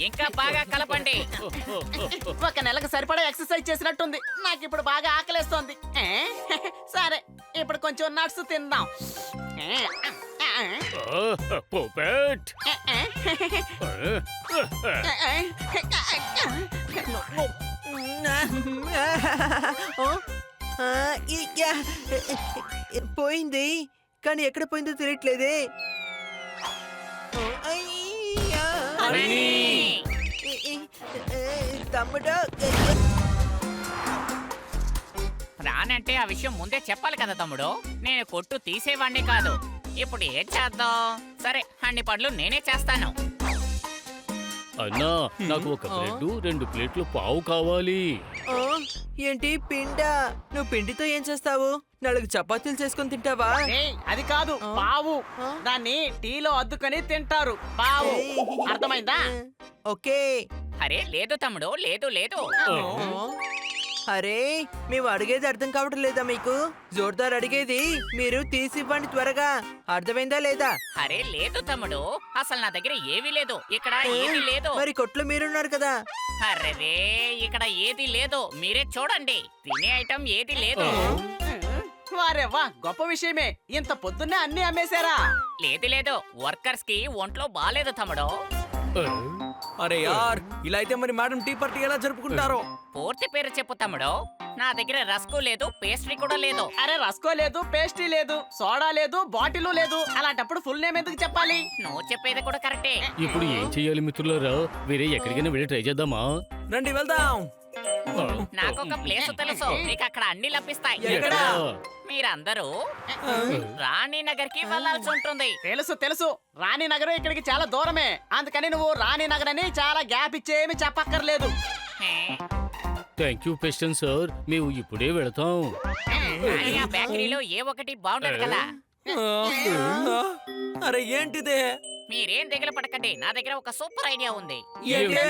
ఇంకా బాగా కలపండి. ఒక నెలకు సరిపడా ఎక్సర్సైజ్ చేసినట్టుంది. నాకు ఇప్పుడు బాగా ఆకలేస్తోంది. సరే, ఇప్పుడు కొంచెం నట్స్ తిందాం. పోపెట్ పోయింది, కానీ ఎక్కడ పోయిందో తెలియట్లేదే. అయ్యా. తమ్ముడు, రానంటే ఆ విషయం ముందే చెప్పాలి కదా తమ్ముడు. నేను కొట్టు తీసేవాణ్ణి కాదు. ఇప్పుడు ఏం చేద్దాం? సరే, అన్ని పనులు నేనే చేస్తాను. అన్నా, నాకు ఒక బ్రెడ్ 2 ప్లేట్లు పావు కావాలి. ఆ, ఏంటి పిండా? నువ్వు పిండితో ఏం చేస్తావు? 4 చపాతీలు చేసుకొని తింటావా? అది కాదు, పావు. దాన్ని టీలో అద్దుకొని తింటారు. పావు, అర్థమైందా? ఓకే. అరే లేదు తమ్ముడు, లేదు లేదు. అరే, మేము అడిగేది అర్థం కావటం లేదా మీకు? జోర్దార్ అడిగేది మీరు తీసివ్వండి త్వరగా. అర్థమైందా లేదా? అరే లేదు తమ్ముడు, అసలు నా దగ్గర ఏమీ లేదు. ఇక్కడ ఏమీ లేదు. మరి కొట్లో మీరున్నారు కదా. అరే, ఇక్కడ ఏది లేదు. మీరే చూడండి. తినే ఐటమ్ ఏది లేదు. వారే వా, గొప్ప విషయమే. ఇంత పొద్దున్నే అన్ని అమ్మేశారా? లేదు లేదు, వర్కర్స్ కి ఒంట్లో బాలేదు తమ్ముడు. అరే యార్, ఇలా అయితే మరి మేడం టీ పార్టీ ఎలా జరుపుకుంటారో? పూర్తి పేరు చెప్పు తమ్ముడు. నా దగ్గర రస్కు లేదు, పేస్ట్రీ కూడా లేదు. అరే, రస్కో లేదు, పేస్ట్రీ లేదు, సోడా లేదు, బాటిల్ లేదు. అలాంటప్పుడు ఫుల్ నేమ్ ఎందుకు చెప్పాలి? నువ్వు చెప్పేది కూడా కరెక్టే. ఇప్పుడు ఏం చెయ్యాలి మిత్రులారా? వేరే ఎక్కడికైనా వెళ్ళి ట్రై చేద్దామా? రండి వెళ్దాం. నాకొక ప్లేస్ తెలుసు, మీకు అక్కడ అన్ని లభిస్తాయి. ఎక్కడ? మీరందరూ రాణీనగర్ కి వెళ్లాల్సి ఉంటుంది. తెలుసు తెలుసు, రాణీనగర్ ఇక్కడికి చాలా దూరమే. అందుకని నువ్వు రాణీనగర్ అని చాలా గ్యాప్ ఇచ్చేమి చెప్పక్కర్లేదు. థ్యాంక్ యూ పెస్టన్ సార్, మేము ఇప్పుడే వెళతాం. కానీ ఆ బేకరీలో ఏ ఒకటి బాగుండదు కదా. అరే ఏంటిదే? మీరేం దిగులు పడకండి, నా దగ్గర ఒక సూపర్ ఐడియా ఉంది. ఏంటి?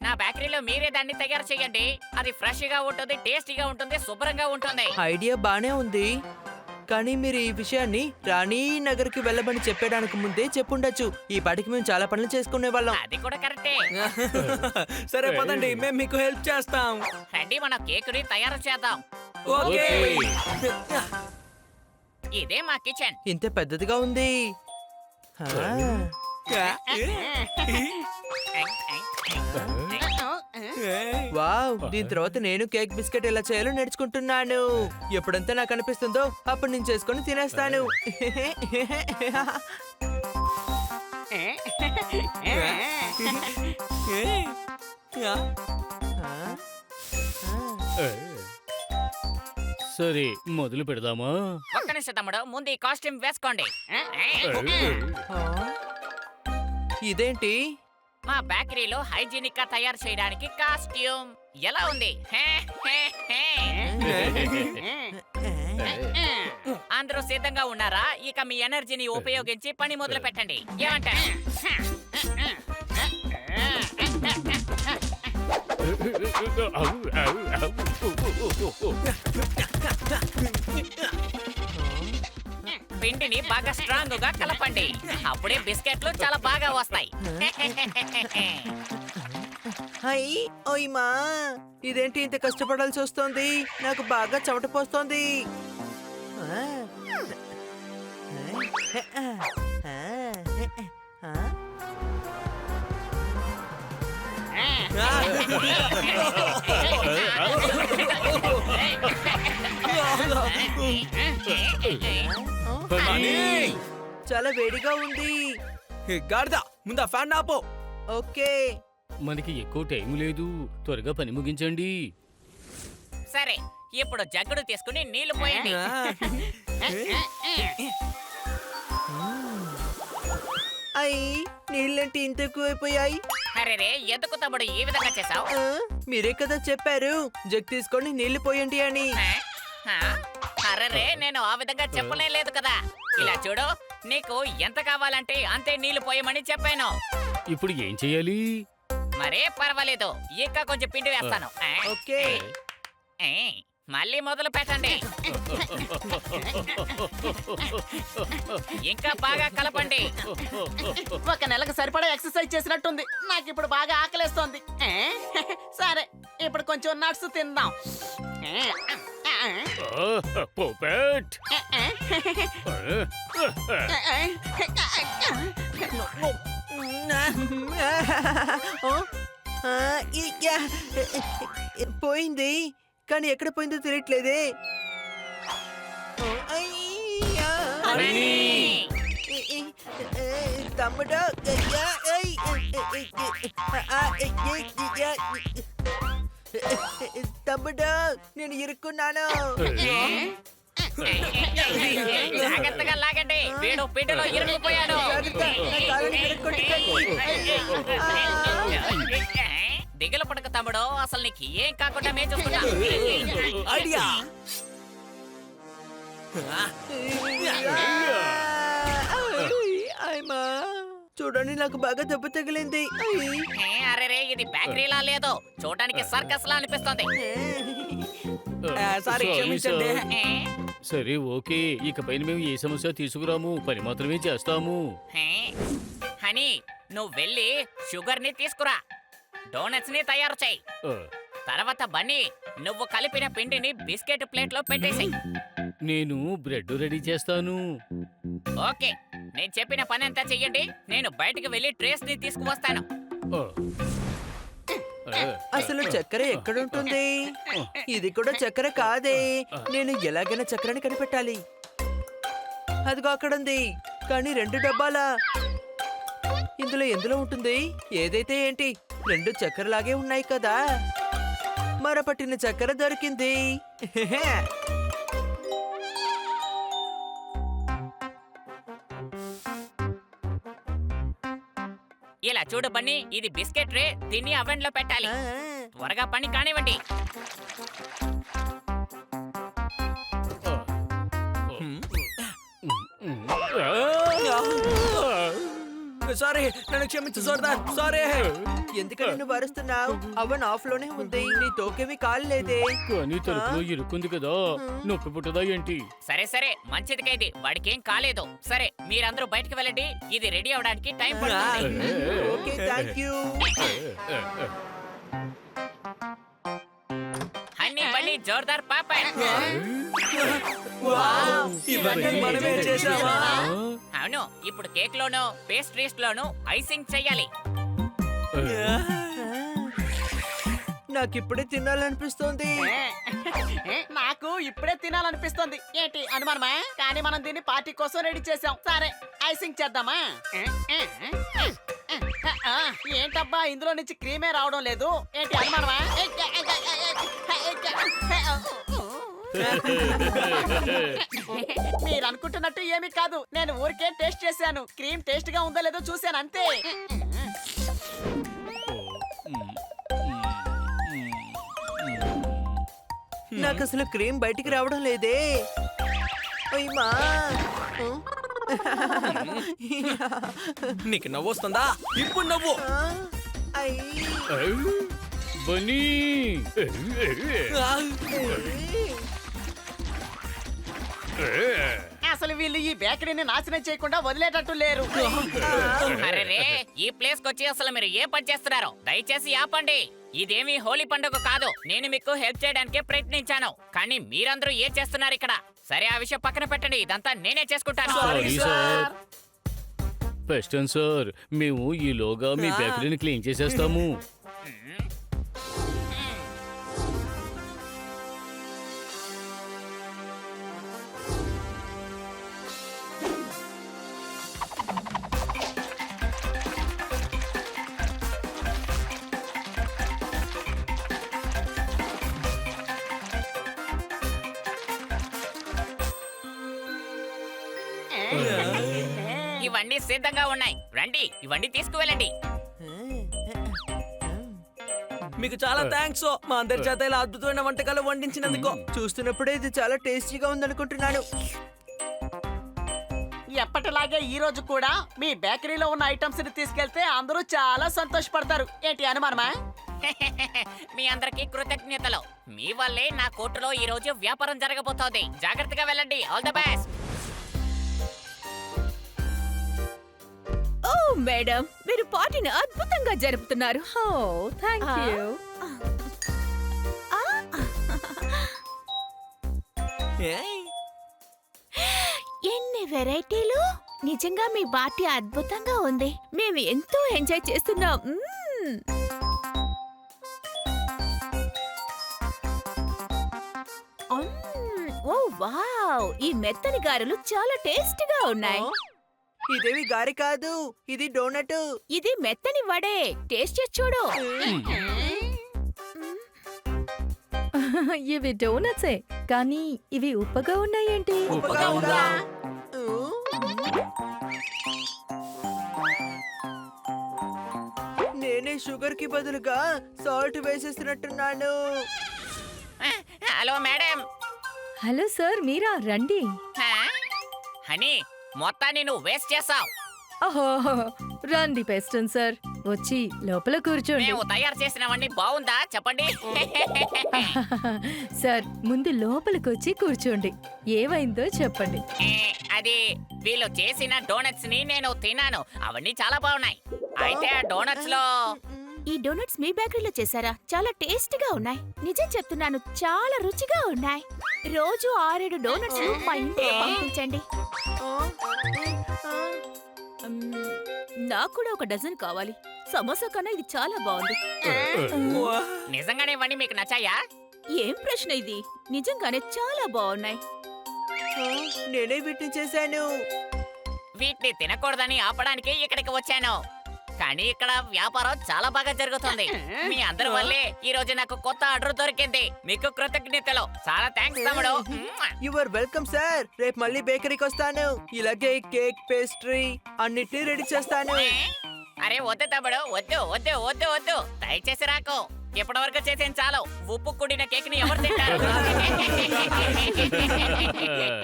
నా బేకరీలో మీరే దాన్ని తయారు చేయండి. అది ఫ్రెష్ గా ఉంటుంది, టేస్టీగా ఉంటుంది, శుభ్రంగా ఉంటుంది. ఐడియా బానే ఉంది, కానీ మీరు ఈ విషయాన్ని రాణి నగర్ కి వెళ్ళమని చెప్పడానికి ముందే చెప్పుండొచ్చు. ఈ పాటికి మేము చాలా పనులు చేసుకునే వాళ్ళం. అది కూడా కరెక్టే. సరే పదండి, మేము మీకు హెల్ప్ చేస్తాం. రండి, మన కేకుని తయారు చేద్దాం. ఓకే. ఇదే మా కిచెన్. ఇంత పెద్దదిగా ఉంది. వావ్, దీని తర్వాత నేను కేక్ బిస్కెట్ ఎలా చేయాలో నేర్చుకుంటున్నాను. ఎప్పుడంతా నాకు అనిపిస్తుందో అప్పుడు నేను చేసుకొని తినేస్తాను. సరే, మొదలు పెడదామా? ఒక్క నిమిషం తమ్ముడు, ముందు ఈ కాస్ట్యూమ్ వేసుకోండి. ఇదేంటి? మా బేకరీలో హైజీనిక్ గా తయారు చేయడానికి కాస్ట్యూమ్ ఎలా ఉంది? అందరూ సిద్ధంగా ఉన్నారా? ఇక మీ ఎనర్జీని ఉపయోగించి పని మొదలు పెట్టండి. ఏమంటారు? పిండిని బాగా స్ట్రాంగ్ గా కలపండి. అప్పుడే బిస్కెట్లు చాలా బాగా వస్తాయి. హై ఓయ్మా, ఇదేంటి ఇంత కష్టపడాల్సి వస్తుంది? నాకు బాగా చెమట పోస్తోంది. చాలా వేడిగా ఉంది. గాడిద, ముందు ఫ్యాన్ ఆపో. ఓకే. మనకి ఎక్కువ టైం లేదు, త్వరగా పని ముగించండి. సరే, ఇప్పుడు జగ్గుడు తీసుకుని నీళ్లు పోయండి. అయ్యి, నీళ్ళంటే ఇంత ఎక్కువైపోయాయి. అరే, ఎందుకు తమ్ముడు ఈ విధంగా చేసావు? మీరే కదా చెప్పారు జగ్ తీసుకొని నీళ్లు పోయండి అని. అరే, నేను ఆ విధంగా చెప్పలే లేదు కదా. ఇలా చూడు, నీకు ఎంత కావాలంటే అంతే నీళ్లు పోయమని చెప్పాను. ఇప్పుడు ఏం చెయ్యాలి? మరే పర్వాలేదు, ఇంకా కొంచెం పిండి వేస్తాను. ఓకే. మళ్ళీ మొదలు పెట్టండి. ఇంకా బాగా కలపండి. ఒక నెలకు సరిపడా ఎక్సర్సైజ్ చేసినట్టుంది. నాకు ఇప్పుడు బాగా ఆకలేస్తోంది. సరే, ఇప్పుడు కొంచెం నట్స్ తిందాం. పోపెట్ పోయింది, కానీ ఎక్కడ పోయిందో తెలియట్లేదే. అయ్యా. తమ్ముడు, తమ్ముడు, నేను ఇరుక్కున్నాను. జాగ్రత్తగా లాగండి. వీడు పిడ్డలో ఇరుక్కుపోయాడు. జాగ్రత్త, నా కాళ్ళని విరగ్గొట్టకండి. దిగులు పడక తమ్ముడు, అసలు నీకు ఏం కాకుండా మేము చూసుకుంటా. ఐడియా. అయ్యమ్మా, చూడండి, నాకు బాగా దెబ్బ తగిలింది. అరే ఇది బేకరీలా లేదు, చూడడానికి సర్కస్ లా అనిపిస్తుంది. సారీ, క్షమించండి. ఏ? సరే ఓకే, ఇకపై మేము ఏ సమస్య తీసుకురాము, పని మాత్రమే చేస్తాము. హే? హనీ, నువ్వు వెళ్ళి షుగర్ ని తీసుకురా, డోనట్స్ ని తయారు చేయి. ఆ, తర్వాత బన్నీ, నువ్వు కలిపిన పిండిని బిస్కెట్ ప్లేట్ లో పెట్టేసేయ్. నేను బ్రెడ్ రెడీ చేస్తాను. ఓకే, నేను చెప్పిన పని అంతా చెయ్యండి. నేను బయటకు వెళ్ళి ట్రేస్ ని తీసుకువస్తాను. ఆ. ఆ, అసలు చక్కెర ఎక్కడుంటుంది? ఇది కూడా చక్కెర కాదే. నేను ఎలాగైనా చక్కెరని కనిపెట్టాలి. అదిగో అక్కడుంది, కానీ 2 డబ్బాలా. ఇందులో ఎందులో ఉంటుంది? ఏదైతే ఏంటి, 2 చక్కెరలాగే ఉన్నాయి కదా. మరపట్టిన చక్కెర దొరికింది. ఇలా చూడు బన్నీ, ఇది బిస్కెట్ రే, దీన్ని అవెన్ లో పెట్టాలి. త్వరగా పని కానివ్వండి. సారీ, నన్ను క్షమించు సోర్దార్. సారీ. ఎందుకని నువ్వు అరుస్తున్నావు? అవన్ ఆఫ్ లోనే ఉంది, నీ తోకేమీ కాలేదే. కానీ తలుపులో ఇరుక్కుంది కదా, నొప్పి పుట్టదా ఏంటి? సరే సరే, మంచిది కైది, వాడికి ఏం కాలేదు. సరే, మీరందరూ బయటకు వెళ్ళండి, ఇది రెడీ అవడానికి టైం పడుతుంది. Okay, thank you. Honey bunny జోర్దార్ పాపాయ్. ఇవన్నీ మనమే చేసావా? అవును, ఇప్పుడు కేక్ లోను పేస్ట్రీస్ లోను ఐసింగ్ చెయ్యాలి. నాకిప్పుడే తినాలనిపిస్తోంది. నాకు ఇప్పుడే తినాలనిపిస్తుంది. ఏంటి అనుమానమా? కానీ మనం దీన్ని పార్టీ కోసం రెడీ చేసాం. సరే, ఐసింగ్ చేద్దామా? ఏంటబ్బా, ఇందులో నుంచి క్రీమే రావడం లేదు. ఏంటి అనుమానమా? మీరు అనుకుంటున్నట్టు ఏమీ కాదు, నేను ఊరికే టేస్ట్ చేశాను. క్రీమ్ టేస్ట్ గా ఉందో లేదో చూశాను అంతే. నాకు అసలు క్రీమ్ బయటికి రావడం లేదే. అయ్యమ్మా. నీకు నవ్వు వస్తుందా? ఇప్పుడు నవ్వు. బన్నీ, అసలు వీళ్ళు ఈ బేకరీని నాశనం చేయకుండా వదిలేటట్టు లేరు. అరే ఈ ప్లేస్ కి వచ్చి అసలు మీరు ఏ పని చేస్తున్నారు? దయచేసి ఆపండి. ఇదేమీ హోలీ పండుగ కాదు. నేను మీకు హెల్ప్ చేయడానికే ప్రయత్నించాను, కానీ మీరందరూ ఏం చేస్తున్నారు ఇక్కడ? సరే, ఆ విషయం పక్కన పెట్టండి, ఇదంతా నేనే చేసుకుంటాను. Sorry sir. పెస్టన్ సార్, మేము ఈలోగా మీ బేకరీని క్లీన్ చేసేస్తాము. ఇవన్నీ సిద్ధంగా ఉన్నాయి, రండి, ఇవన్నీ తీసుకువెళ్ళండి. మీకు చాలా థ్యాంక్స్ మా అందరి చేత ఇలా అద్భుతమైన వంటకాలు వండించినందుకు. చూస్తున్నప్పుడే ఇది చాలా టేస్టీగా ఉందనుకుంటున్నాను. ఎప్పటిలాగే ఈ రోజు కూడా మీ బేకరీలో ఉన్న ఐటమ్స్ ని తీసుకెళ్తే అందరూ చాలా సంతోషపడతారు. ఏంటి అనుమానమా? మీ అందరికీ కృతజ్ఞతలు. మీ వల్లే నా కోర్టులో ఈ రోజు వ్యాపారం జరగబోతోంది. జాగ్రత్తగా వెళ్ళండి. All the best. ఓ మేడం, మీరు పార్టీని అద్భుతంగా జరుపుతున్నారు. ఓ థ్యాంక్ యూ. ఏయ్, ఎన్ని వెరైటీలు! నిజంగా మీ పార్టీ అద్భుతంగా ఉంది. మేము ఎంతో ఎంజాయ్ చేస్తున్నాం. ఓ వావ్, ఈ మెత్తని గారెలు చాలా టేస్టీగా ఉన్నాయి. ఇదేవి గారి కాదు, ఇది డోనట్. ఇది మెత్తని వడే, టేస్ట్ చేసి చూడు. ఇవి డోనట్సే, కానీ ఇవి ఉప్పగా ఉన్నాయేంటి? ఉప్పగా ఉందా? నేనే షుగర్ కి బదులుగా సాల్ట్ వేసేసినట్టున్నాను. Hello madam. హలో సార్, మీరా? రండి. హా? హనీ, మొత్తాన్ని నువ్వు వేస్ట్ చేసావు. ఓహో, రండి పెస్టన్ సార్, వచ్చి లోపల కూర్చోండి. మేము తయారు చేసినవన్నీ బాగుందా చెప్పండి. సార్, ముందు లోపలికి వచ్చి కూర్చోండి. ఏమైందో చెప్పండి. అది వీళ్ళు చేసిన డోనట్స్ ని నేను తిన్నాను. అవన్నీ చాలా బాగున్నాయి. అయితే ఆ డోనట్స్ లో ఈ డోనట్స్ మీ బేకరీలో చేశారా? చాలా టేస్టీగా ఉన్నాయి. నిజం చెప్తున్నాను, చాలా రుచిగా ఉన్నాయి. రోజు 6-7 డోనట్స్ మా ఇంటికి పంపించండి. నాకు కూడా ఒక డజన్ కావాలి. సమోసా కన్నా ఇది చాలా బాగుంది. నిజంగానే ఇవన్నీ మీకు నచ్చాయా? ఏం ప్రశ్న ఇది? నిజంగానే చాలా బాగున్నాయి. నేనే వీటిని చేశాను. వీటిని తినకూడదని ఆపడానికి ఇక్కడికి వచ్చాను. కానీ ఇక్కడ వ్యాపారం చాలా బాగా జరుగుతుంది. మీ అందరి వల్లే ఈ రోజు నాకు కొత్త ఆర్డర్ దొరికింది. మీకు కృతజ్ఞతలు. చాలా థ్యాంక్స్ తమ్ముడు. You are welcome sir. రేపు మళ్ళీ బేకరీకి వస్తాను. ఇలాగే కేక్, పేస్ట్రీ అన్నిటినీ రెడీ చేస్తాను. అరే వద్దు తమ్ముడు, వద్దు వద్దు వద్దు వద్దు, దయచేసి రాకు. ఇప్పటి వరకు చేసేం చాలు. ఉప్పు కూడిన కేక్ ని ఎవరు తింటారు?